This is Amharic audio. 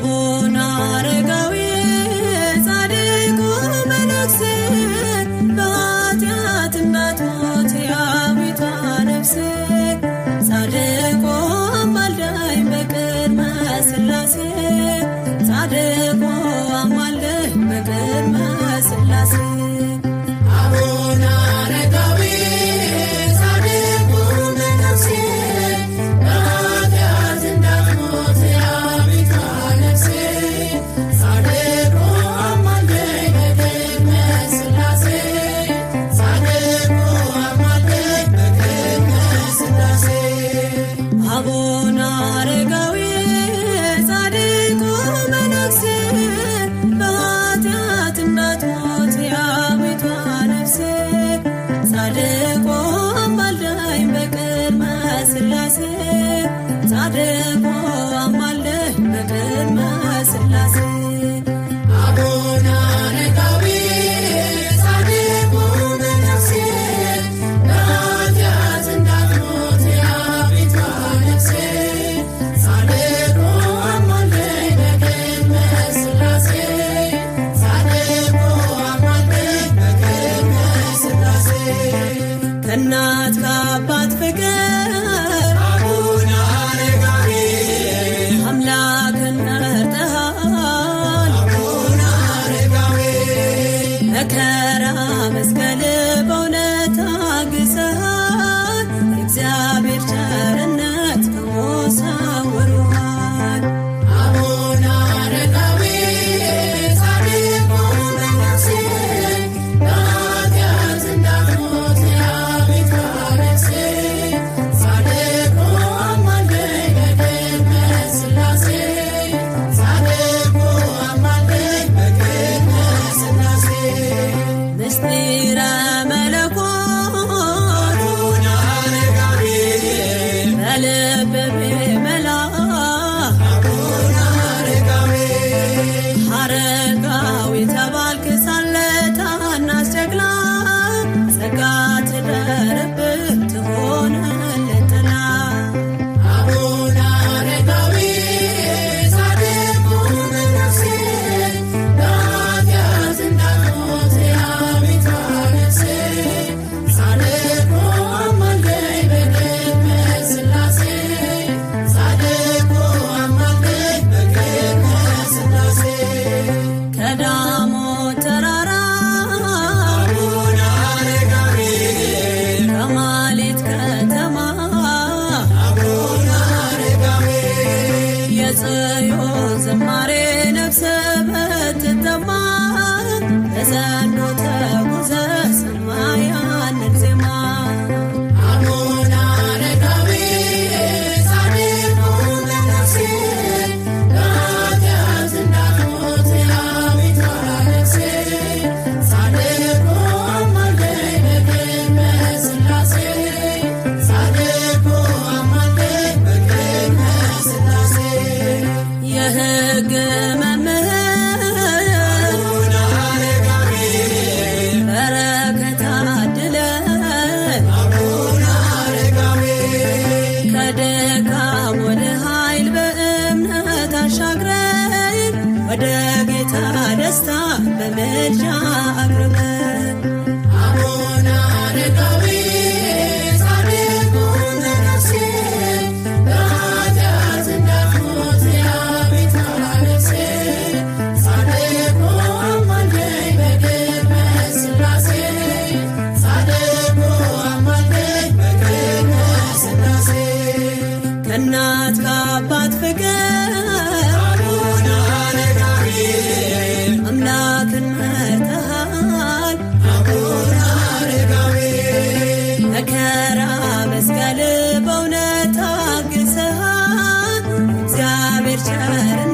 አቡነ አረጋዊ ጻድቁ መነኩሴ በኃጢአት እንዳትሞት የአቤቷ ነፍሴ ጻድቁ አማልደኝ በቅድመ ሥላሴ ጻድቁ አማልደኝ በቅድመ ሥላሴ አቡነ አረጋዊ ጻድቁ መነኩሴ በኃጢአት እንዳትሞት የአቤቷ ነፍሴ ጻድቁ አማልደኝ በቅድመ ሥላሴ ጻድቁ አማልደኝ በቅድመ ሥላሴ አቡነ አረጋዊ ጻድቁ መነኩሴ በኃጢአት እንዳትሞት የአቤቷ ነፍሴ ጻድቁ አማልደኝ በቅድመ ሥላሴ ጻድቁ አማልደኝ በቅድመ ሥላሴ አቡነ አረጋዊ ጻድቁ መነኩሴ በኃጢአት እንዳትሞት የአቤቷ ነፍሴ ጻድቁ አማልደኝ በቅድመ ሥላሴ ጻድቁ አማልደኝ በቅድመ ሥላሴ ከእናት ከአባት ፍቅር አቡነ አረጋዊ አምላክን መርጠሃል አቡነ አረጋዊ መከራ መስቀል በእውነት ታግሰሃል የእግዚአብሔር ቸርነት ከሞት ሰውሮሃል አቡነ አረጋዊ ጻድቁ መነኩሴ በኃጢአት እንዳትሞት የአቤቷ ነፍሴ ጻድቁ አማልደኝ በቅድመ ሥላሴ ጻድቁ አማልደኝ በቅድመ ሥላሴ ምስጢረ መለኮት አቡነ አረጋዊ በልብ ቢመላ አቡነ አረጋዊ አረጋዊ ተባልክ ሳለ ታናሽ ጀግና ጸጋ ትደርብህ ትሆንልህ ጥላ አቡነ አረጋዊ ጻድቁ መነኩሴ በኃጢአት እንዳትሞት የአቤቷ ነፍሴ ጻድቁ አማልደኝ በቅድመ ሥላሴ ጻድቁ አማልደኝ በቅድመ ሥላሴ ከዳሞት ተራራ አቡነ አረጋዊ ከማሌት ከተማ አቡነ አረጋዊ የጽዮን ዝማሬ ነፍስ ብትጠማ በዘንዶ ተጉዘህ ስማ ያንን ዜማ አቡነ አረጋዊ ጻድቁ መነኩሴ በኃጢአት እንዳትሞት የአቤቷ ነፍሴ ጻድቁ አማልደኝ በቅድመ ሥላሴ ጻድቁ አማልደኝ በቅድመ ሥላሴ የሕግ መምህር አቡነ አረጋዊ በረከት አድለህ አቡነ አረጋዊ ከድካም ወደ ኃይል በእምነት አሻግረን ወደ ጌታ ደስታ በምልጃ አቅርበን አቡነ አረጋዊ ጻድቁ መነኩሴ በኃጢአት እንዳትሞት የአቤቷ ነፍሴ ጻድቁ አማልደኝ በቅድመ ሥላሴ ጻድቁ አማልደኝ በቅድመ ሥላሴ ከእናት ከአባት ፍቅር አቡነ አረጋዊ አምላክን መርጠሃል አቡነ አረጋዊ መከራ መስቀል በእውነት ታግሰሃል እግዚአብሔር ቸርነት